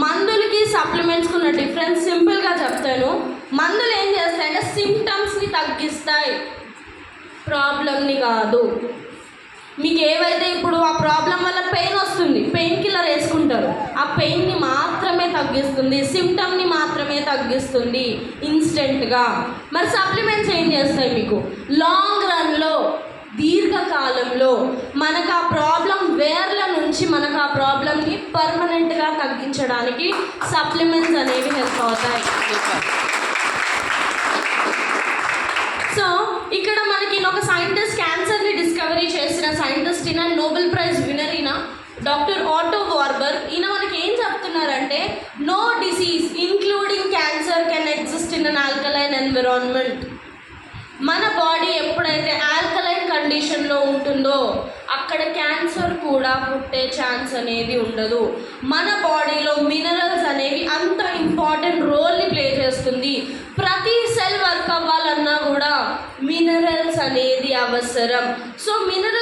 మందులకి సప్లిమెంట్స్కి ఉన్న డిఫరెన్స్ సింపుల్గా చెప్తాను. మందులు ఏం చేస్తాయంటే సిమ్టమ్స్ని తగ్గిస్తాయి, ప్రాబ్లమ్ని కాదు. మీకు ఏవైతే ఇప్పుడు ఆ ప్రాబ్లం వల్ల పెయిన్ వస్తుంది, పెయిన్ కిల్లర్ వేసుకుంటారు, ఆ పెయిన్ని మాత్రమే తగ్గిస్తుంది, సిమ్టమ్ని మాత్రమే తగ్గిస్తుంది ఇన్స్టెంట్గా. మరి సప్లిమెంట్స్ ఏం చేస్తాయి? మీకు లాంగ్ రన్లో, దీర్ఘకాలంలో మనకు ఆ ప్రాబ్లం వేర్ల నుంచి మనకు ఆ ప్రాబ్లంని పర్మనెంట్గా తగ్గించడానికి సప్లిమెంట్స్ అనేవి హెల్ప్ అవుతాయి. సో ఇక్కడ మనకి ఒక సైంటిస్ట్, క్యాన్సర్ని డిస్కవరీ చేసిన సైంటిస్ట్ ఈయన, నోబెల్ ప్రైజ్ విన్నర్ ఈయన, డాక్టర్ ఆటో వార్బర్గ్. ఈయన మనకి ఏం చెప్తున్నారంటే, no disease including cancer can exist in an alkaline environment. మన బాడీ ఎప్పుడైతే ఆల్కలైన్ కండిషన్లో ఉంటుందో అక్కడ క్యాన్సర్ కూడా పుట్టే ఛాన్స్ అనేది ఉండదు. మన బాడీలో మినరల్స్ అనేవి అంత ఇంపార్టెంట్ రోల్ని ప్లే చేస్తుంది. ప్రతి సెల్ వర్క్ అవ్వాలన్నా కూడా మినరల్స్ అనేది అవసరం. So mineral